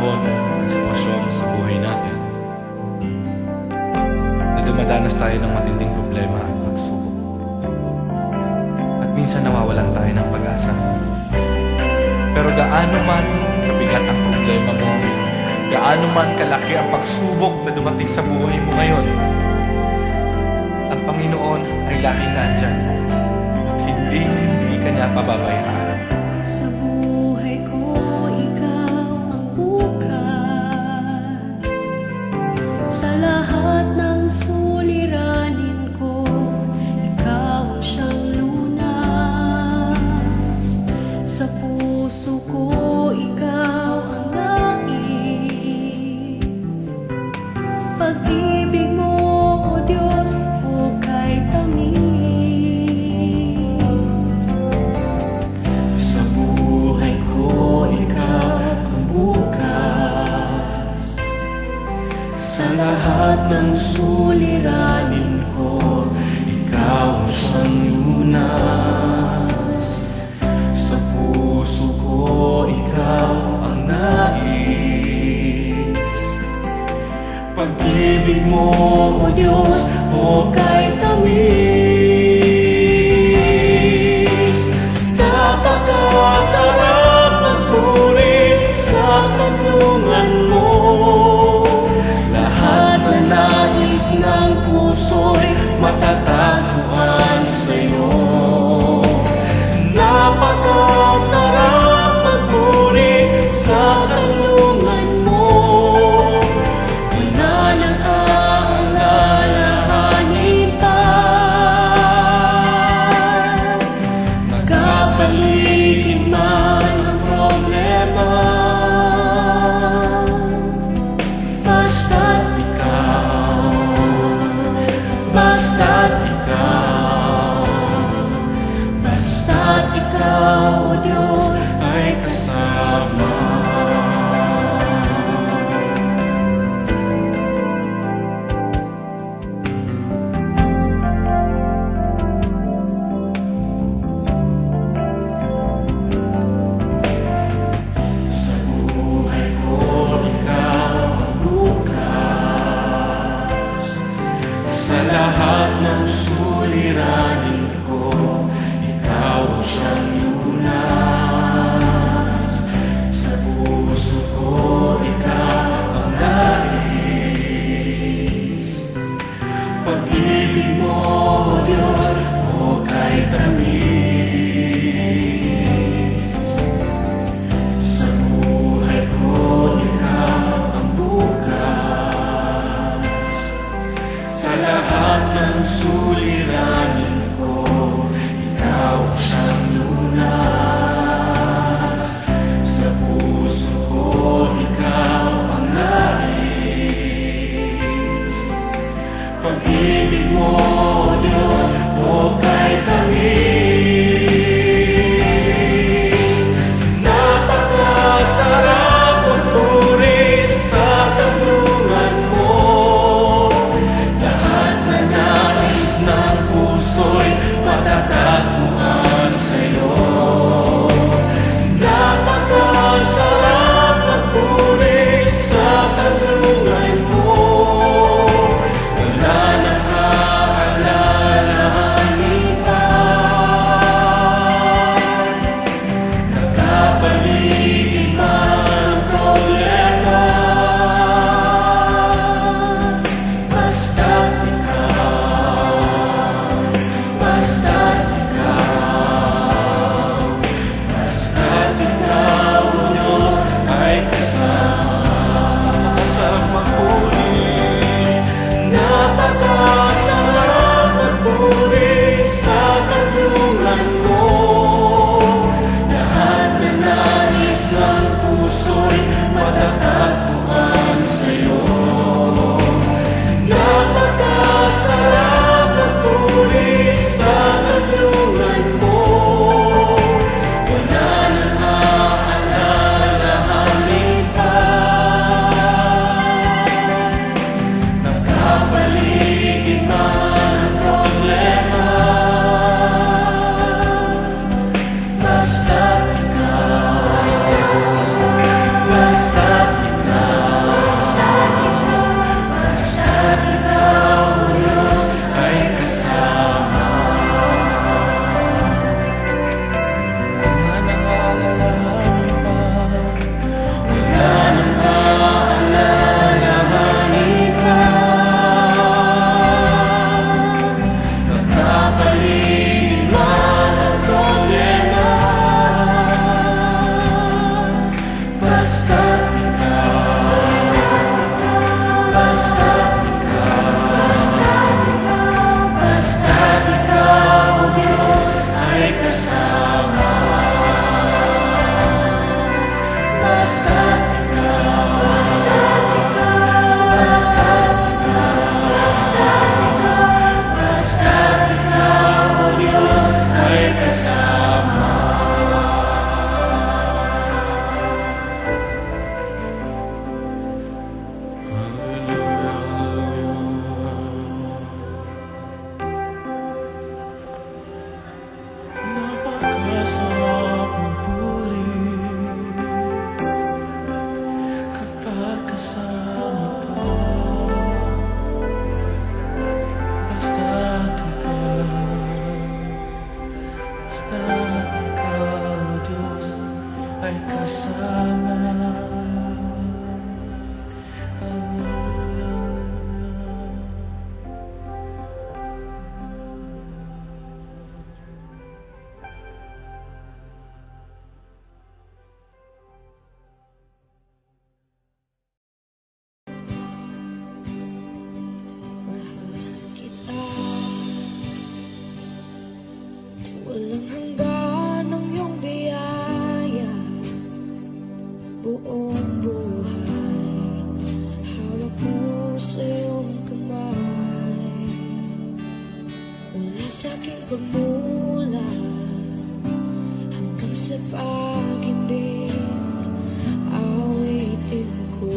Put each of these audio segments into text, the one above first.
panahon at sitwasyon sa buhay natin na dumadanas tayo ng matinding problema at pagsubok. At minsan nawawalan tayo ng pag-asa. Pero gaano man kabigat ang problema mo, gaano man kalaki ang pagsubok na dumating sa buhay mo ngayon, ang Panginoon ay laging nandyan at hindi ka niya pababayaan. Sa buhay ko, ikaw ang bukas. Sa lahat ng suliranin ko, ikaw ang siyang lunas. Sa puso ko, ikaw ang nais. Pag-ibig mo, O Diyos, hukay tamis. Sa buhay ko, ikaw ang bukas. Sa lahat ng suliranin ko, ikaw ang siyang lunas. Sa puso ko, ikaw ang nais. Pag-ibig mo, O Diyos, hukay tamis. Napakasarap magpuri sa kanlungan mo. Lahat na nais na ay kasama. Kita walang hanggan ang iyong biyaya, buong buhay hawak mo sa iyong kamay. Mula sa aking pagmulat hanggang sa pag-ibig, awitin ko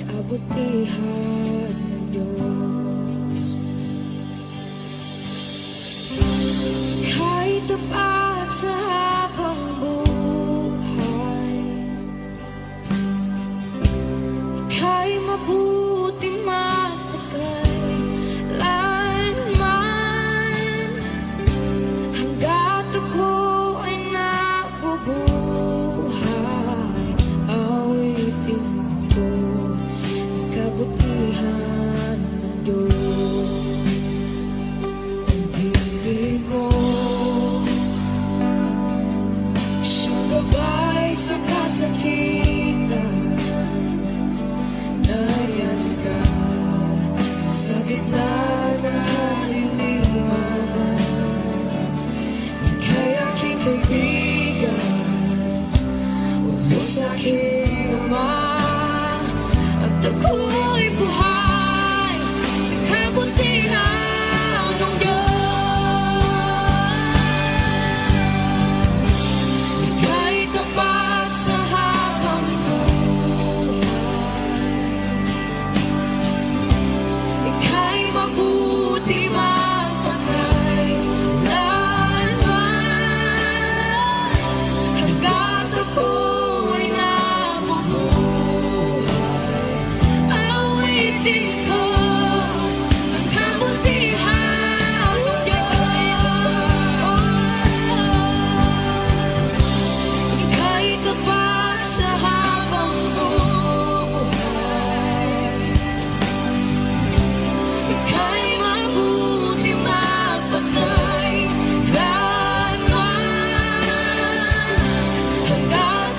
kabutihan ng Diyos. Kahit tapat sa habang buhay, ika'y mabuti matagal lanman. Hanggat ako ay nabubuhay, awitin ko ang kabutihan ng Diyos. Ang ibig mo, siyang gabay sa kasakitan. Nariyan ka sa gitna ng kaliliman. Ika'y aking kaibigan, Diyos aking Ama. At ako'y buhay sa kabutihan ng Diyos. Ika'y tapat sa habang buhay, ika'y mabuti magpatay lanman. Hanggat ako ay nabubuhay, awitin ko ang kabutihan ng Diyos. Ika'y tapat sa habang buhay, ika'y mabuti magpatay lanman. Hanggat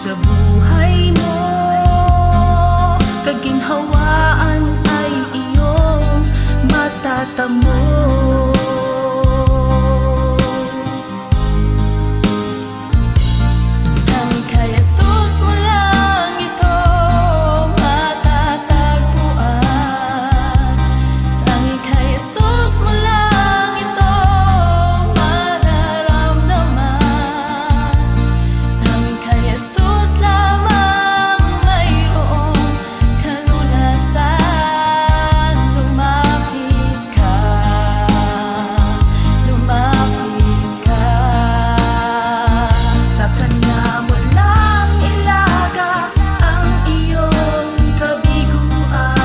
sa buhay mo. Kaginhawaan ay iyong matatamo. Tanging kay Jesus mo lang ito matatagpuan. Tanging kay Jesus mo lang ito mararamdaman. Tanging kay Jesus lamang mayroong kalunasan. Lumapit ka, lumapit ka. Sa Kanya mo lang ilaga ang iyong kabiguan.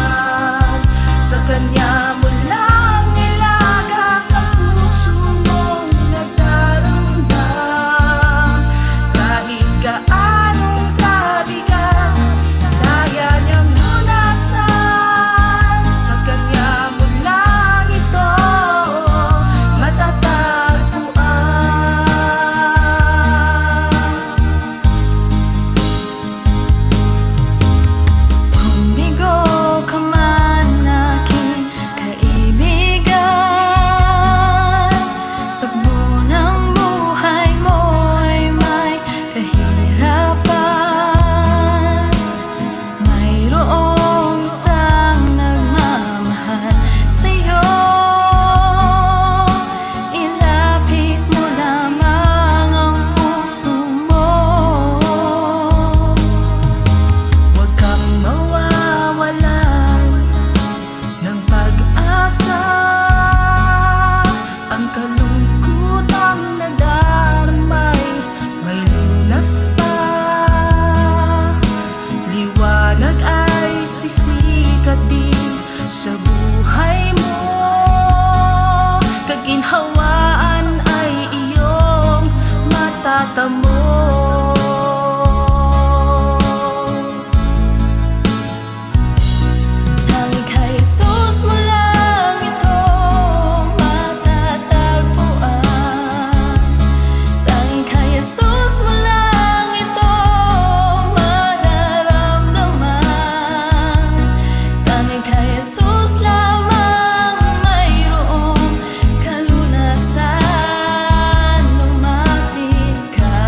Sa Kanya mo lang ilaga ang puso mong nagdaramdam. Kahit gaanong kabigat, kaya niyang lunasan. Sa Kanya mo lang ito matatagpuan. Kung bigo ka man aking kaibigan, tagbo ng buhay mo'y may kahirapan. Mayroong isang nagmamahal sa'yo. Ilapit mo lamang ang puso mo. Huwag kang mawawalan ng pag-asa. Ang kalungkutang nadarmay may lunas pa. Liwanag ay sisikat din sa buhay mo. Kaginhawaan ay iyong matatamo. Tanging kay Jesus mo lang ito matatagpuan. Tanging kay Jesus mo lang ito mararamdaman. Tanging kay Jesus lamang mayroong kalunasan. Lumapit ka,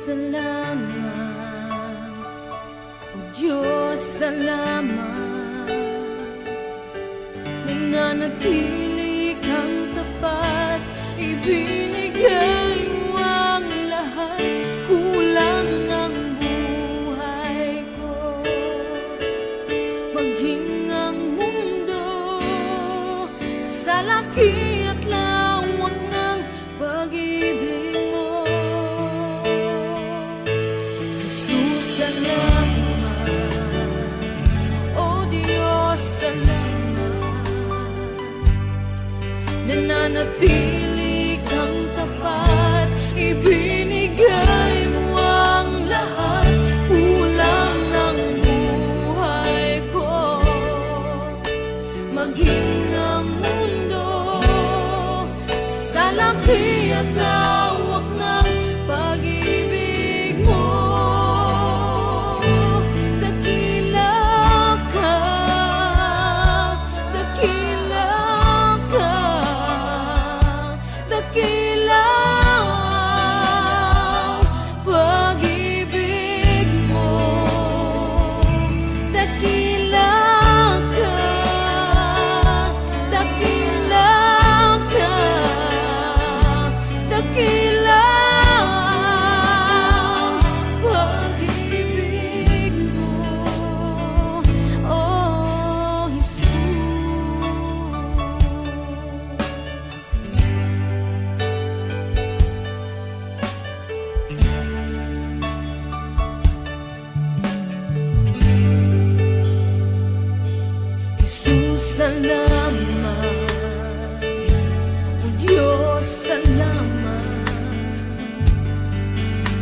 salamat, O Diyos, salamat. Nananatili kang tapat, ibinigay mo ang lahat. Kulang ang buhay ko, maging ang mundo sa laki at lawak ng pag-ibig mo. Jesus, salamat. O Diyos, salamat. Nananatili kang tapat, ibinigay mo ang lahat. Kulang ang buhay ko, maging ang mundo sa laki at lawak ng pag-ibig mo. Dakila ka, dakila ka, dakila ang pag-ibig mo. Dakila ka, dakila ka, dakila ang pag-ibig mo, oh Jesus. Jesus, salamat. O Diyos, salamat.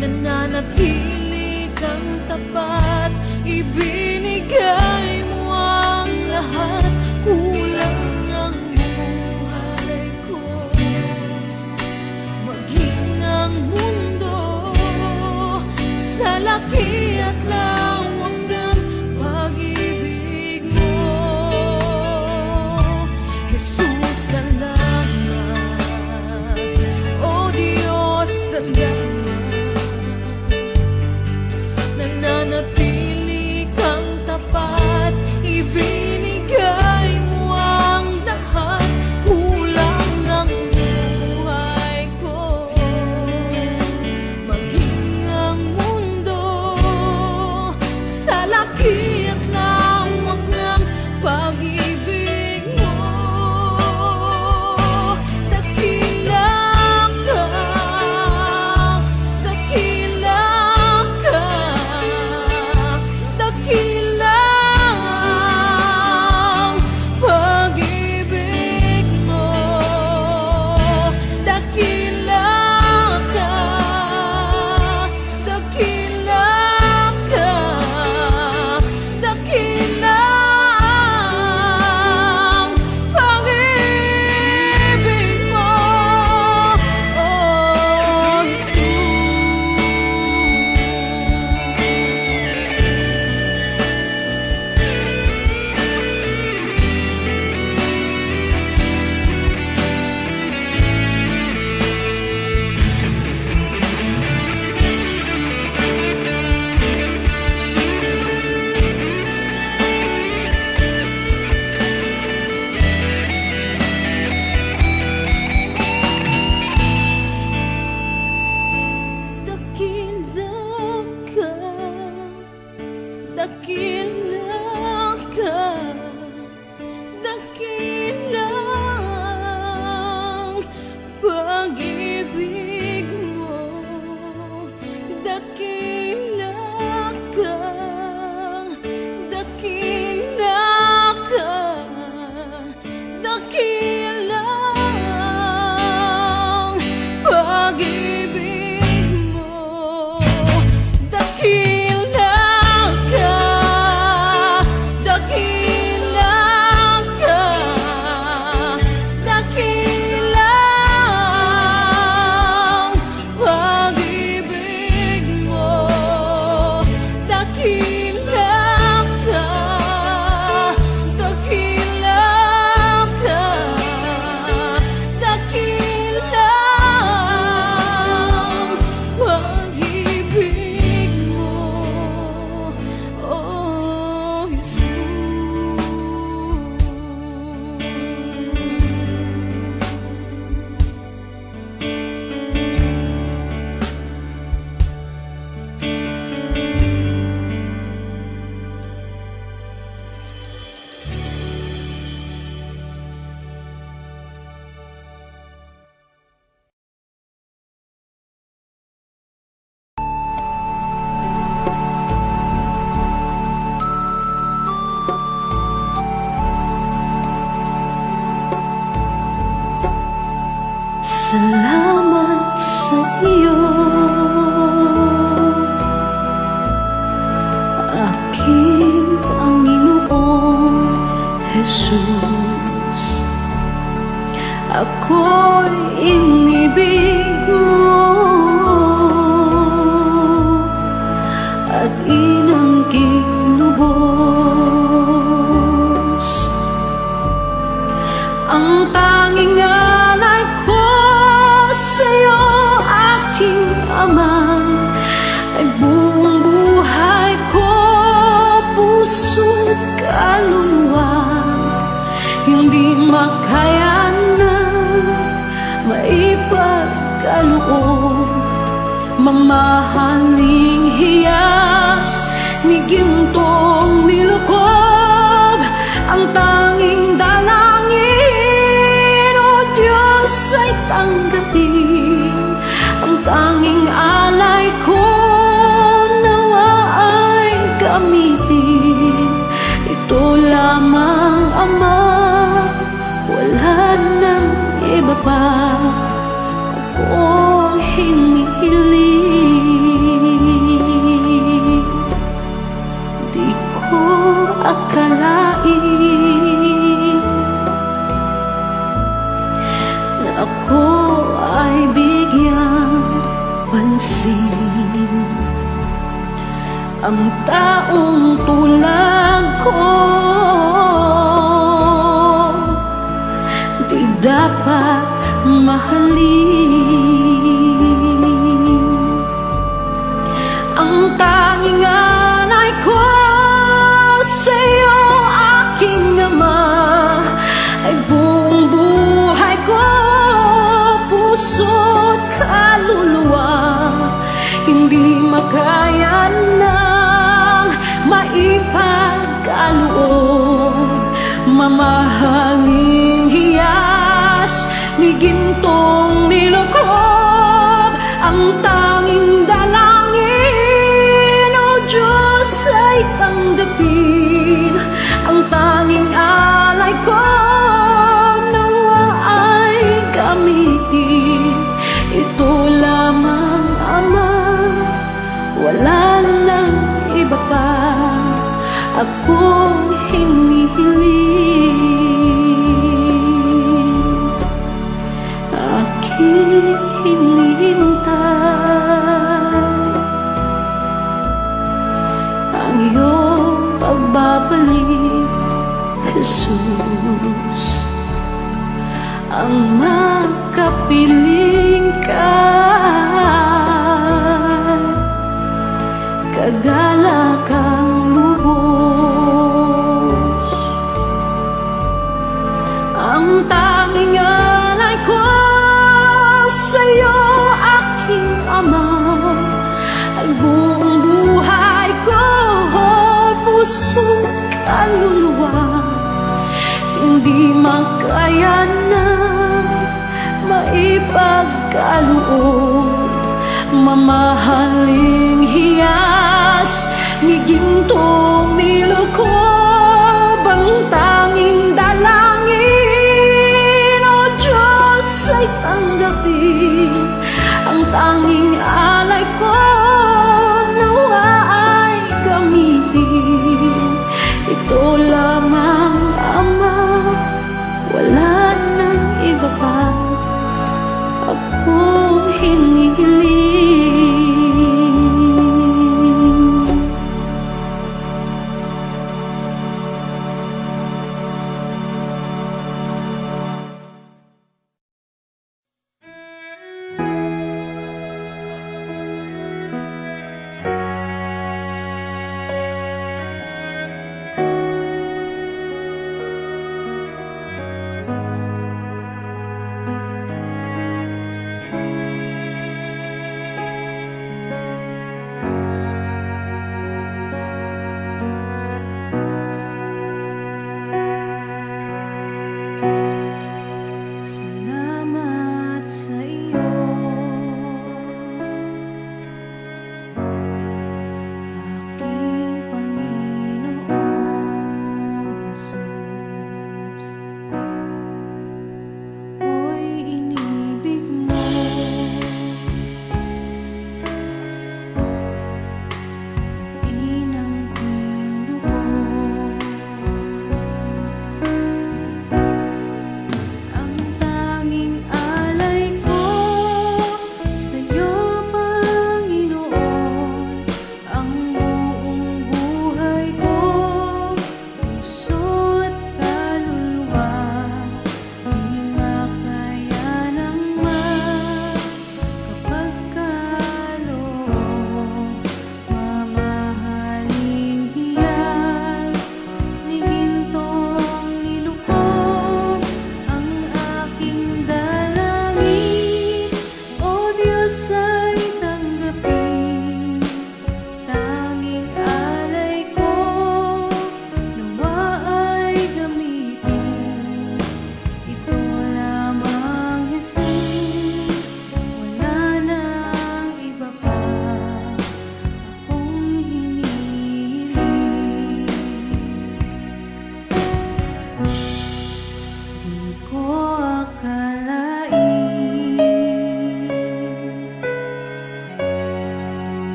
Nananatili kang tapat, ibinigay mo ang lahat. Kulang ang buhay ko, maging ang mundo sa laki at lawak ng pag-ibig mo. Jesus, salamat. O Diyos, salamat. Nananatili kang tapat, ibinigay mo ang lahat. Kulang ang buhay ko, maging ang mundo ako'y inibig mo at inangking lubos. Ang tanging alay ko sa'yo, aking ama, ay buong buhay ko, puso't kaluluwa. Hindi makaya na maipagkaloob, mamahaling hiyas ni gintong nilukob. Ang tanging dalangin, o Diyos, ay tanggapin. Ang tanging alay ko, nawa ay gamitin. Ito lamang, Ama, wala nang iba pa akong hinihiling. Di ko akalain na ako ay bigyang pansin. Ang taong tulad ko di dapat mahalin. Ang tanging alay ko sa'yo, aking ama, ay buong buhay ko, puso't kaluluwa. Hindi makaya nang maipagkaloob, mamahaling hiyas ni gintong nilukob. Ang tanging dalangin, o Diyos, ay tanggapin. Ang tanging alay ko, nawa ay gamitin. Ito lamang, Ama, wala nang iba pa akong hinihiling. Aking hinihintay ang iyong pagbabalik, Jesus. Ang makapiling ka, kagalakang lubos. Ang tanging alay ko sa'yo, aking ama, ay buong buhay ko, puso't kaluluwa. Hindi makaya na maipagkaloob, mamahaling hiyas ni gintong nilukob. Ang tanging dalangin, o Diyos, ay tanggapin. Ang tanging alay ko, nawa ay gamitin. Ito lamang, Ama, wala nang iba pa akong hinihiling.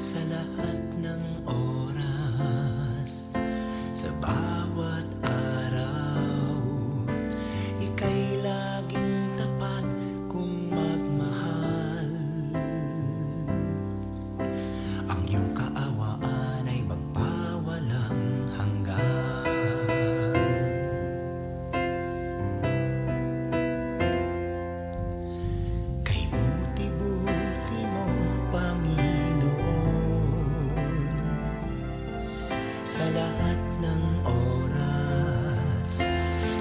Sa lahat ng oras, sa bawat araw, ika'y laging tapat kong magmahal. Ang iyong kaawaan ay magpawalang hanggan. Kay buti-buti mo, Panginoon, sa lahat ng oras,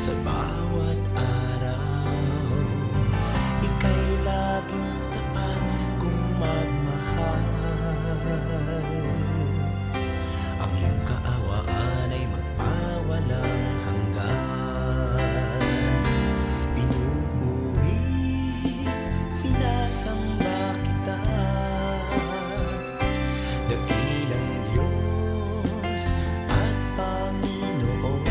sa bawat araw, ika'y laging tapat kong magmahal. Ang iyong kaawaan ay magpawalang hanggan. Pinupuri, sinasamba kita, dakilang Diyos at Panginoon.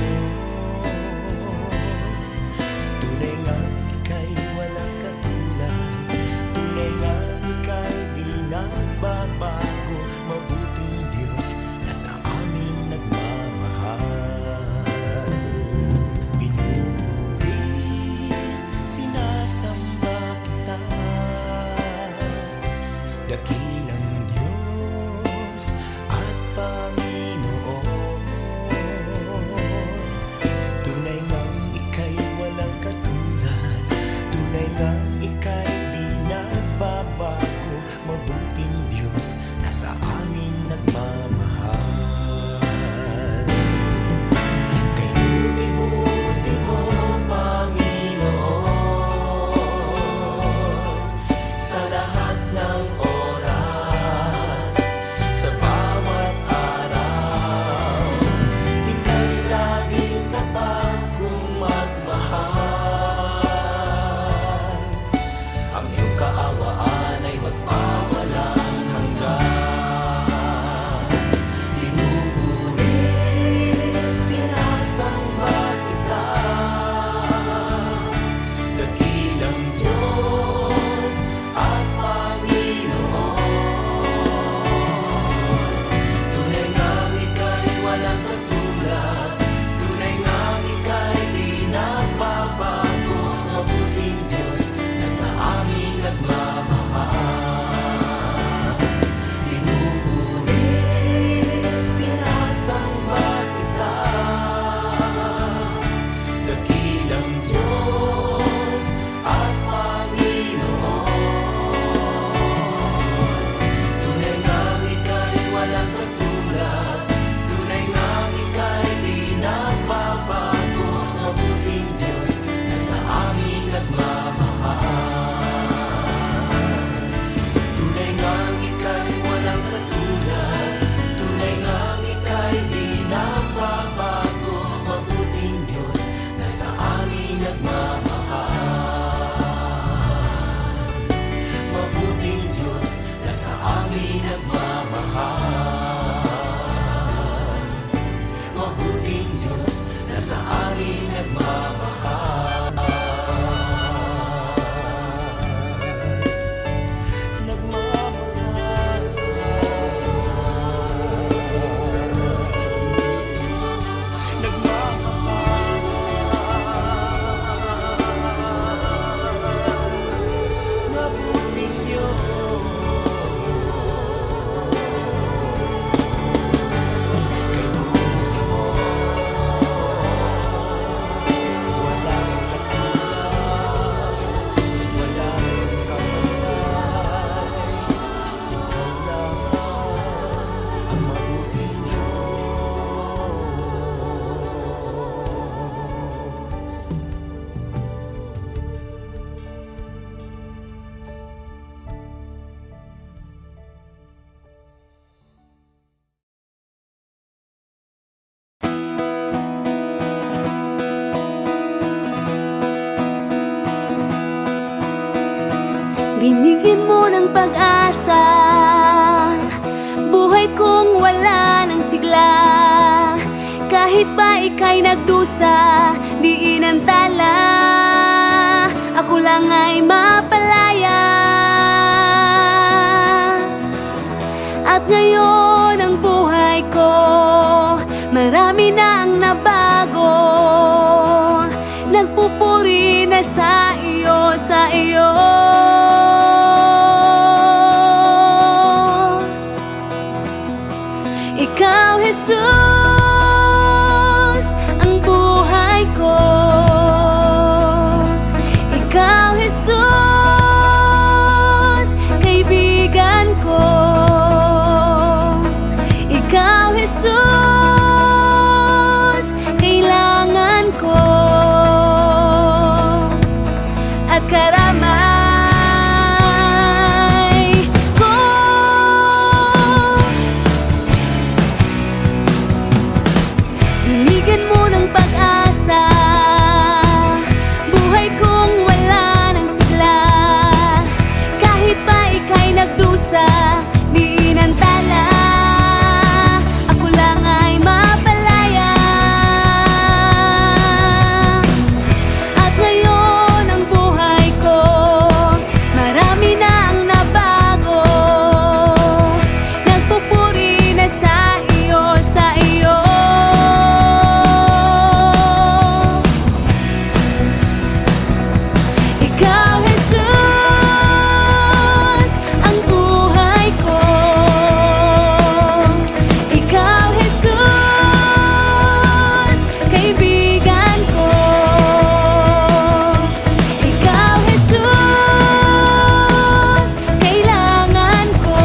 Tunay ngang ika'y walang katulad, tunay ngang ika'y di nagbabago, mabuting Diyos na sa amin nagmamahal. Pinupuri, sinasamba kita, dakilang Diyos at Panginoon. Tunay ngang ika'y walang katulad, tunay ngang ika'y di nagbabago, mabuting Diyos na sa amin nagmamahal. Kay buti-buti mo, Panginoon, sa lahat ng oras, sa bawat araw, ika'y laging tapat kong magmahal. Ang iyong kaawaan ay magpawalang hanggan. Pinupuri, sinasamba kita, dakilang Diyos at Panginoon. Tunay ngang ika'y walang katulad, tunay ngang ika'y di nagbabago, mabuting Diyos na sa amin nagmamahal. Pinupuri, sinasamba kita, dakilang Diyos at Panginoon. Tunay ngang ika'y walang katulad, tunay ngang ika'y di nagbabago, mabuting Diyos na sa amin nagmamahal. Tunay ngang ika'y walang katulad, tunay ngang ika'y di nagbabago, mabuting Diyos na sa amin nagmamahal. Mabuting Diyos na sa amin nagmamahal. Mabuting Diyos na sa amin nagmamahal. Nagmamahal. Nagmamahal. Mabuting Diyos. Kay buti mo, wala kang katulad, wala kang kamatay. Ikaw lamang ang mabuting Diyos. Binigyan mo ng pag-asa, buhay kong wala ng sigla. Kahit pa ika'y nagdusa, di inantala, ako lang ay mapalaya. At At ngayon ang buhay ko, marami na ang nabago. Nagpupuri na sa iyo, sa iyo. Ikaw, Jesus, ang buhay ko. Ikaw, Jesus, kaibigan ko. Ikaw, Jesus, kailangan ko. At karamay ko. Bigyan mo ng pag-asa, buhay kong wala ng sigla. Kahit pa ika'y nagdusa, di inantala, ako lang ay mapalaya. At ngayon ang buhay ko, marami na ang nabago. Nagpupuri na sa iyo, sa iyo. Ikaw, Jesus, ang buhay ko. Ikaw, Jesus, kaibigan ko. Ikaw, Jesus, kailangan ko.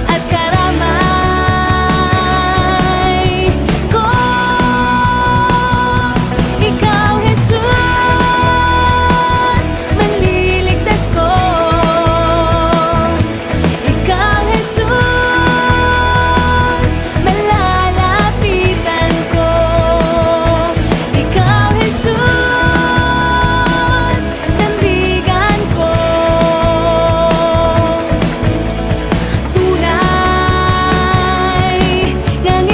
At karamay ko. Ikaw, Jesus, manliligtas ko. Ikaw, Jesus, malalapitan ko. Ikaw, Jesus, sandigan ko. Tunay ngang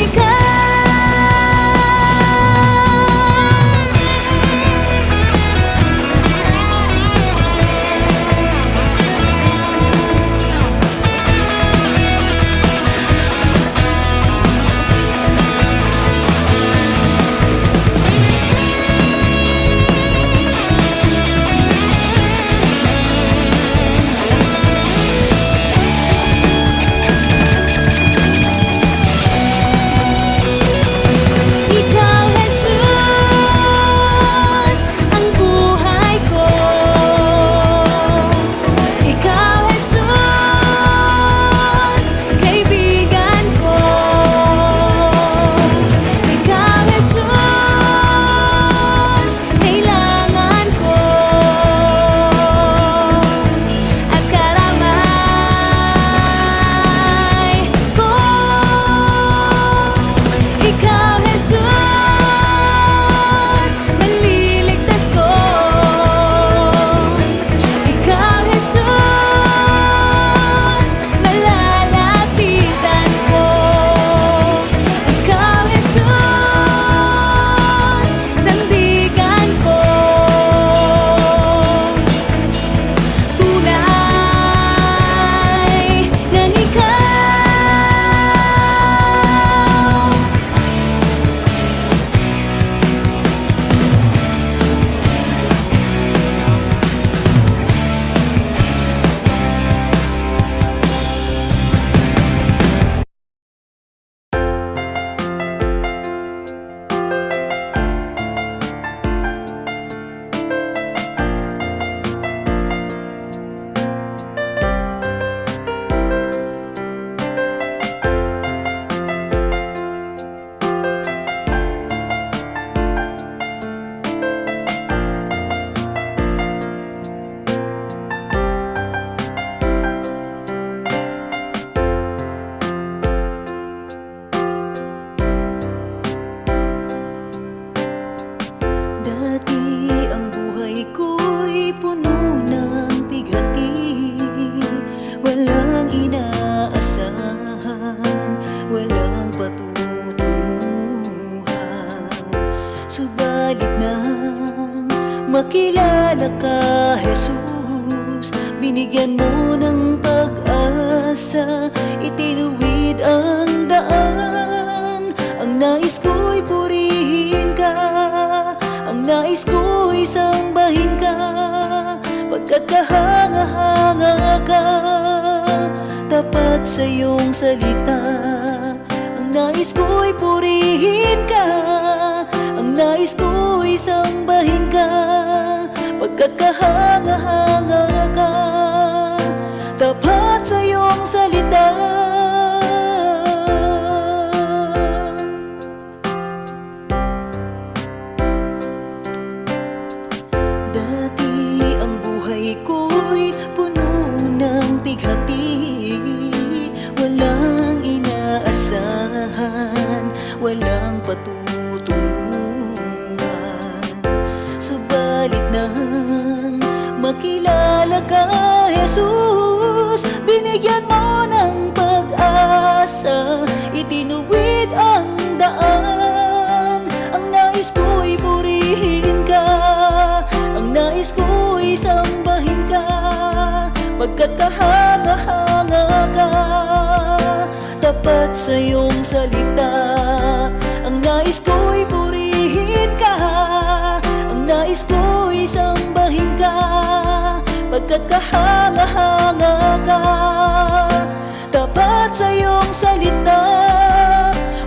Ikaw, Jesus, ang buhay ko. Ikaw, Jesus, kaibigan ko. Ikaw, Jesus, kailangan ko. At karamay ko. Ikaw, Jesus, manliligtas ko. Ikaw, Jesus, malalapitan ko. Ikaw, Jesus, sandigan ko. Tunay ngang ikaw. Subalit nang makilala ka, Jesus, binigyan mo ng pag pag-asa, itinuwid ang daan. Ang nais ko'y purihin ka, ang nais ko'y sambahin ka, pagkat kahanga-hanga ka, tapat sa iyong salita. Ang nais ko'y purihin ka, ang nais ko'y sambahin ka, pagkat kahanga-hanga ka, tapat sa iyong salita. Dati ang buhay ko'y puno ng bighati, walang inaasahan, walang patutunguhan. Subalit nang makilala ka, Jesus, binigyan mo ng pag-asa, itinuwid ang daan. Ang nais ko'y purihin ka, ang nais ko'y sambahin ka, pagkat kahanga-hanga ka, tapat sa iyong salita. Ang nais ko'y purihin ka, ang nais ko'y sambahin ka, pagkat kahanga-hanga ka, tapat sa iyong salita.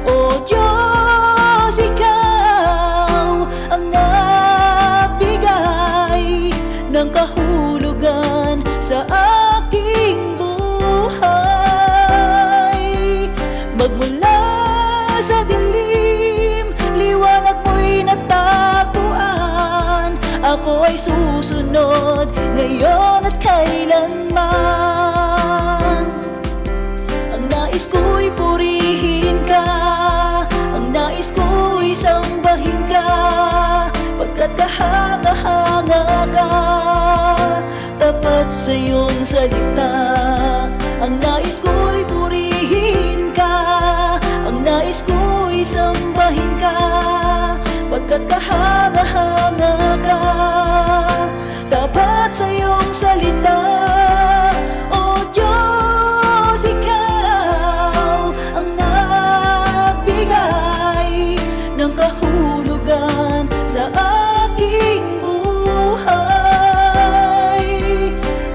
O Diyos, ikaw ang nagbigay ng kahulugan sa aking buhay. Magmula sa dilim, liwanag mo'y natagpuan. Ako ay susunod ngayon at kailanman. Ang nais ko'y purihin ka, ang nais ko'y sambahin ka, pagkat kahanga-hanga ka, tapat sa iyong salita. Ang nais ko'y purihin ka, ang nais ko'y sambahin ka, pagkat kahanga-hanga ka, tapat sa iyong salita. O Diyos, ikaw ang nagbigay ng kahulugan sa aking buhay.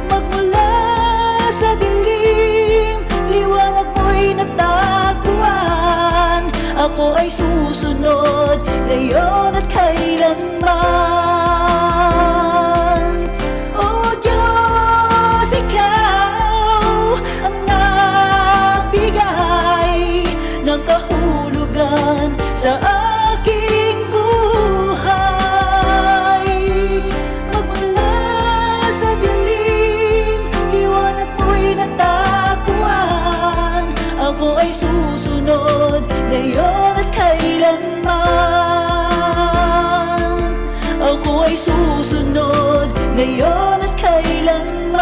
Magmula sa dilim, liwanag mo'y natagpuan. Ako ay susunod ngayon at kailanman. O Diyos, ikaw ang nagbigay ng kahulugan sa aking buhay. Magmula sa dilim, liwanag mo'y natagpuan. Ako ay susunod ngayon at kailanman. Ako ay susunod ngayon at kailanman.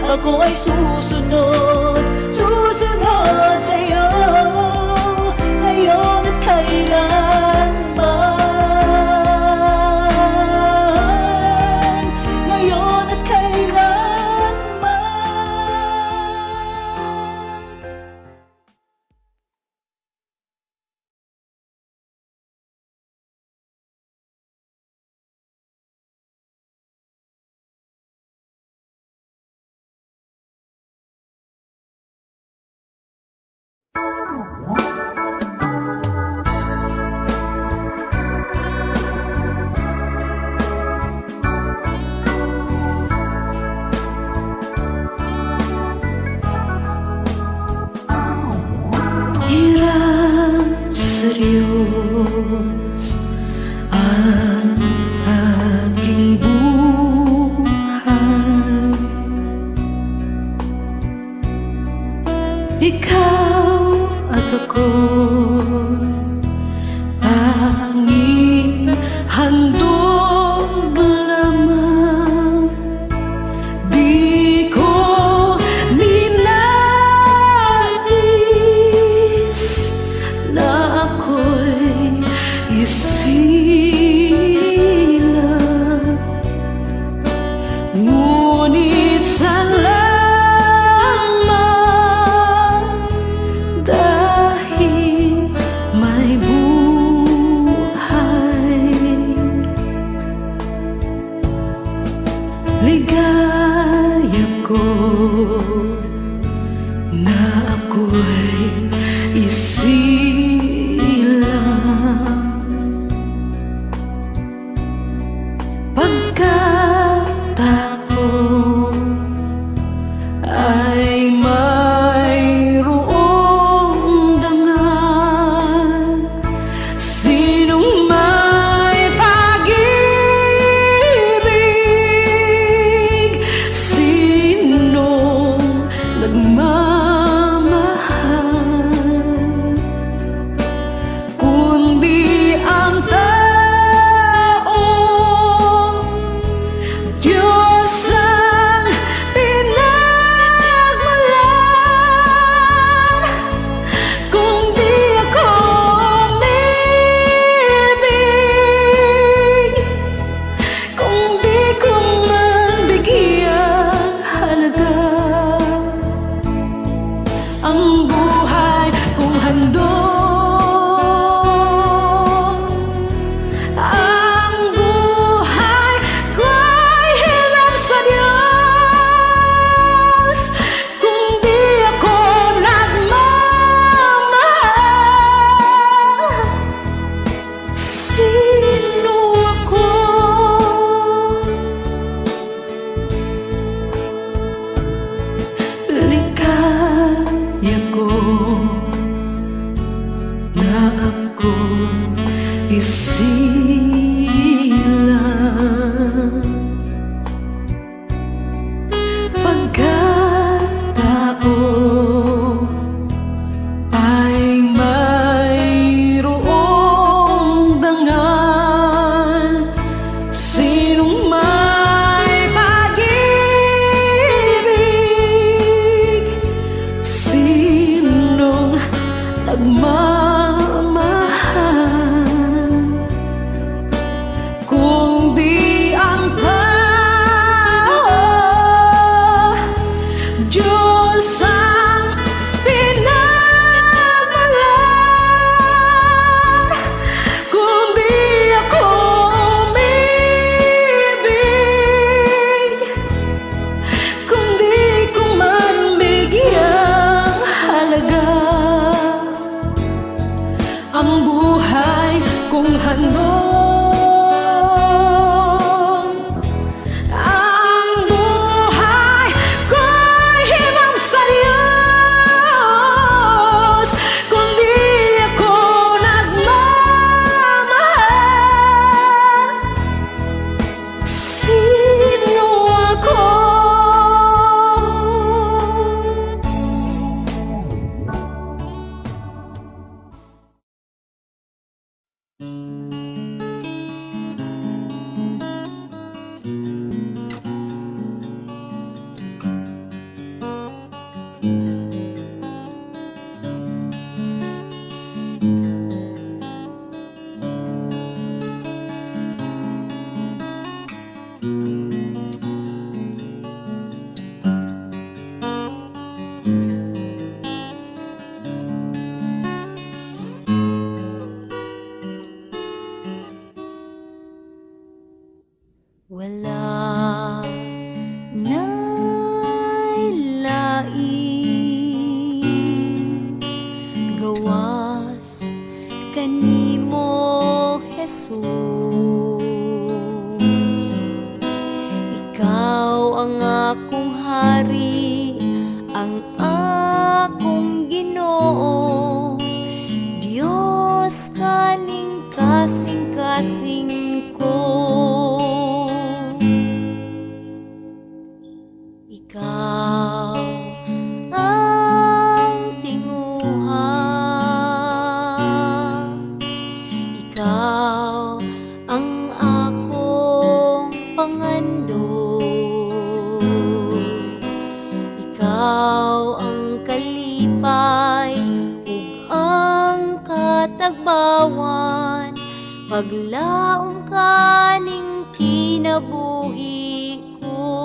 Ako ay susunod, susunod sa iyo ngayon at kailanman. Ngayon at kailanman. Hirap sa Diyos ang aking buhay. Ikaw at ako'y tanging handog lamang. Di ko ninais na ako'y isilang, ngunit na ako'y isilang pagkatapos ay mayroong dangal. Sinong may pag-ibig, sinong nagmamahal, kundi ang tao. Diyos ang pinagmulan. Kung di ako umibig, kung di ko man bigyang halaga ang buhay kong handog, ang buhay ko'y hinap sa Diyos. Kung di ako nagmamahal, sino ako? Ligaya ko na ako isilang pagkatao ay mayroong dangal. Sinong may pag-ibig, sinong nagmamahal, kung di ang tao. Diyos ang pinagmulan. Kung di ako umibig, kung di ko man bigyang halaga ang buhay kong handog, ang buhay ko'y hinap sa Diyos. Kung di ako nagmamahal, sino ako? Wala nailain gawas kanimo, Jesus. Ikaw ang akong hari, ang akong Ginoo. Diyos kaning kasing-kasing ko. Ikaw ang tinguha, ikaw ang akong pangandog, ikaw ang kalipay ug ang katagbawan, paglaom kaning kinabuhi ko.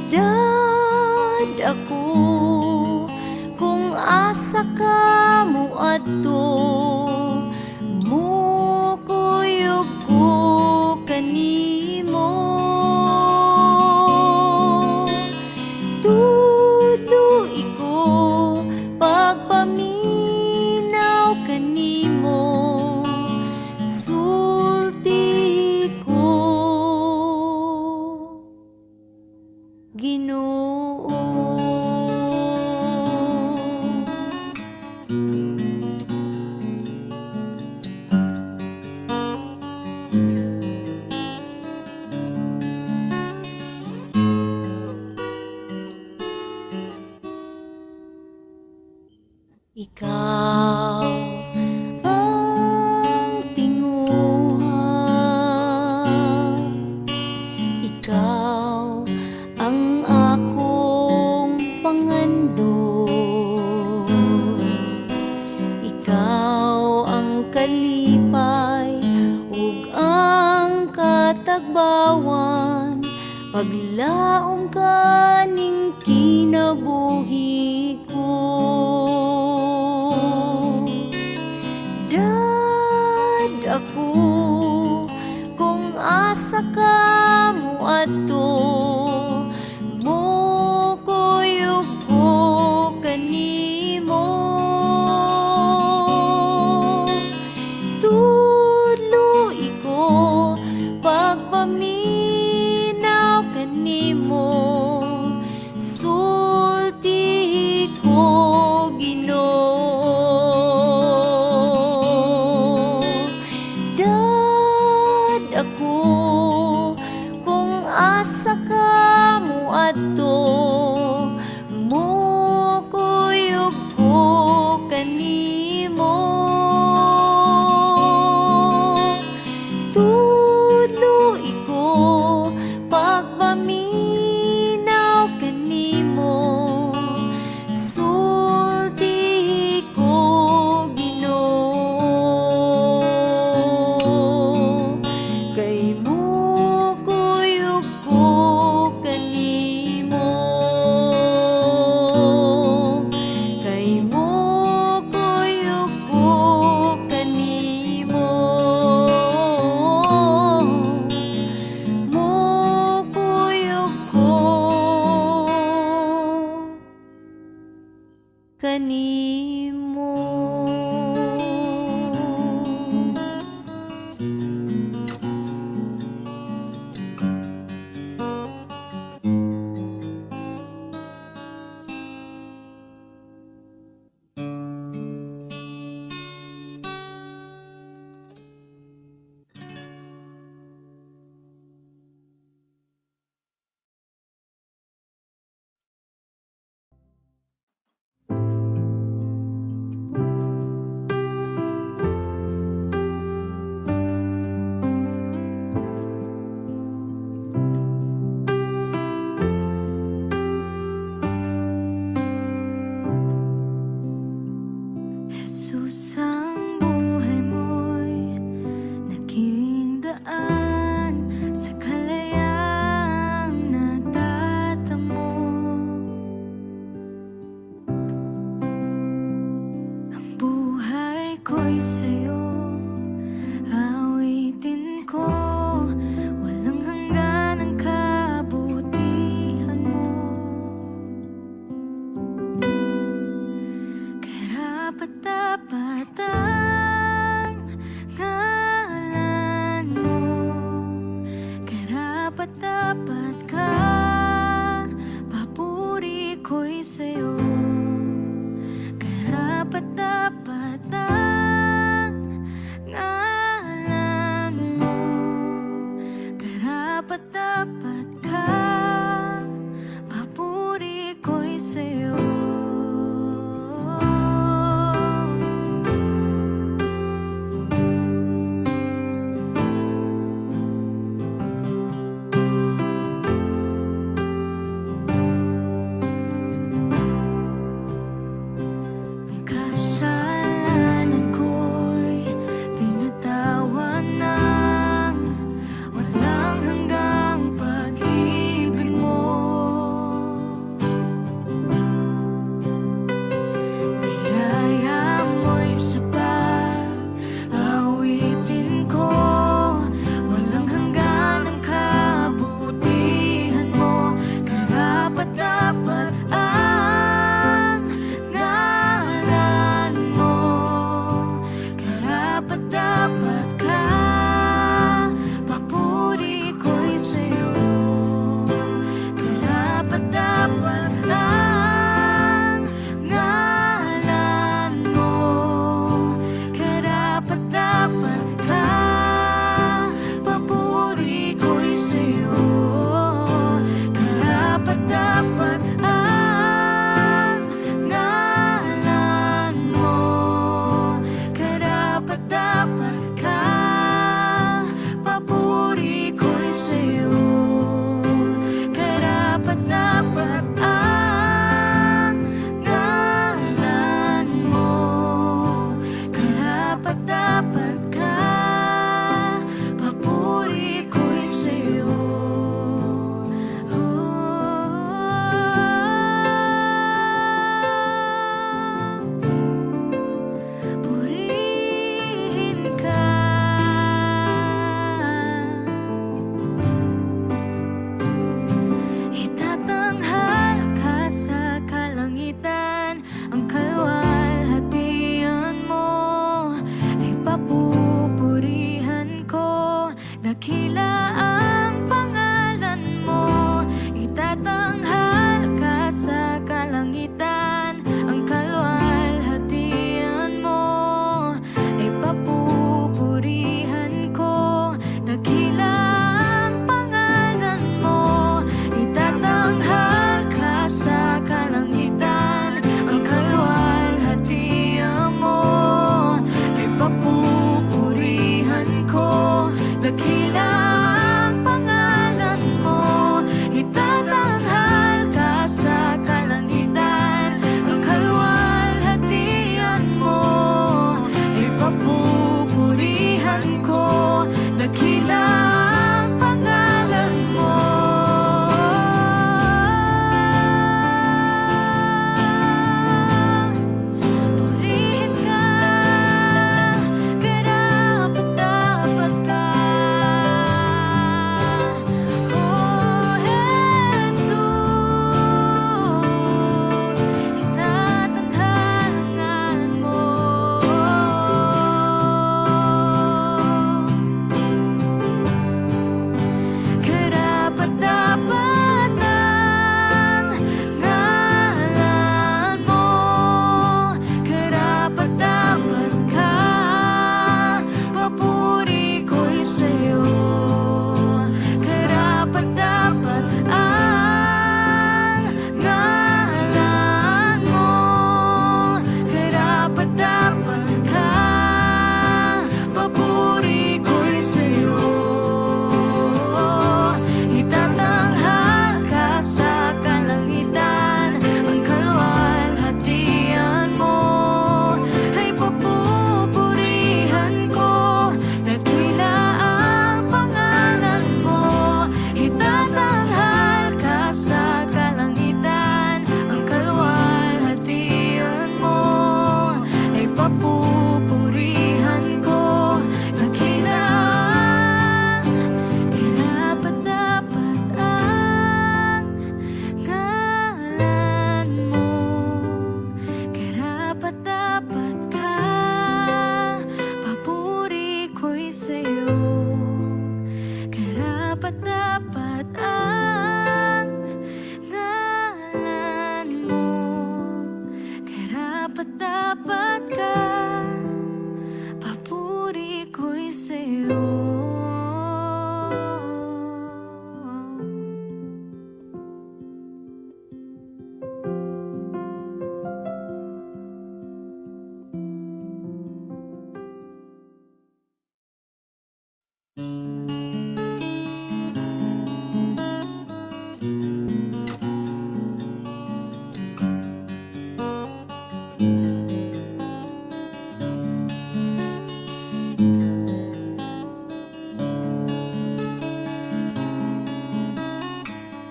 Dad ako kung asa ka mo adto, mukuyog ko kanimo. Ginoo. Ikaw ang tinguha, ikaw ang akong pangandon, ikaw ang kalipay ug ang katagbawan, paglaom ka ning kinabuhi ko. Ako kung asa ka mo ato, mo kuyog ko kanimo. Tudloy ko pagpaminaw kanimo, sulti ko Ginoo. Ako kung asa ka mo ato, mo kuyog ko kanimo. Tudloy ko pagpaminaw kanimo, sulti ko Ginoo. Kay mo kuyog ko kanimo.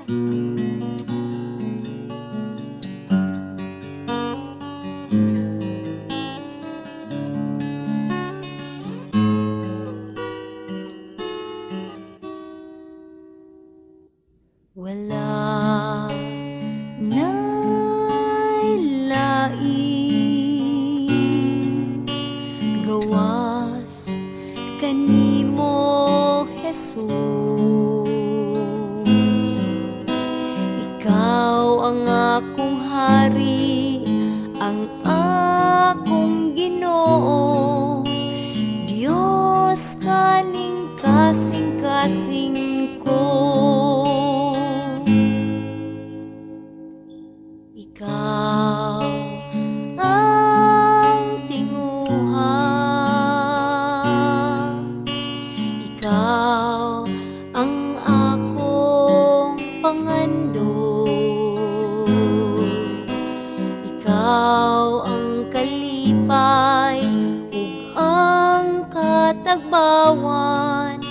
Wala na'y lain gawas kanimo, Jesus. Ikaw ang akong hari, ang akong Ginoo, Diyos kaning kasing-kasing ko. Ikaw ang tinguha, ikaw ang akong pangandoy, ikaw ang kalipay ug ang katagbawan,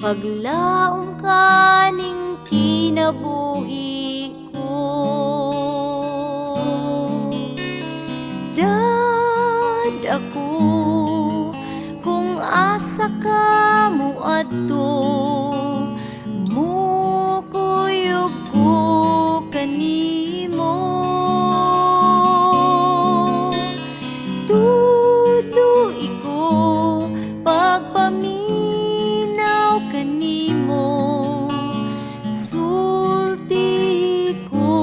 paglaom kaning kinabuhi ko. Dad ako kung asa ka mo adto, mukuyog ko kanimo. Tuloy ko pagpaminaw kanimo, sulti ko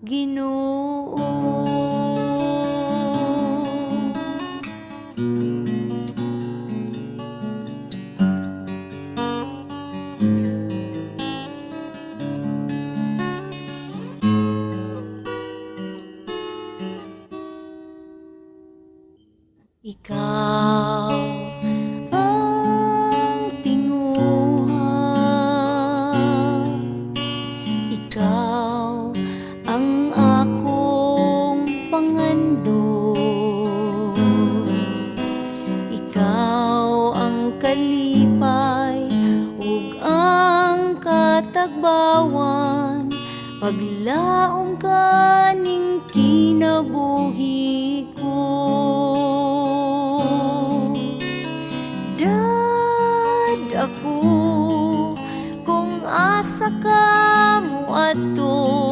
Ginoo. Ikaw ang tinguha, ikaw ang akong pangandoy, ikaw ang kalipay ug ang katagbawan, paglaom kaning kinabuhi ko. Dad ako kung asa ka mo adto,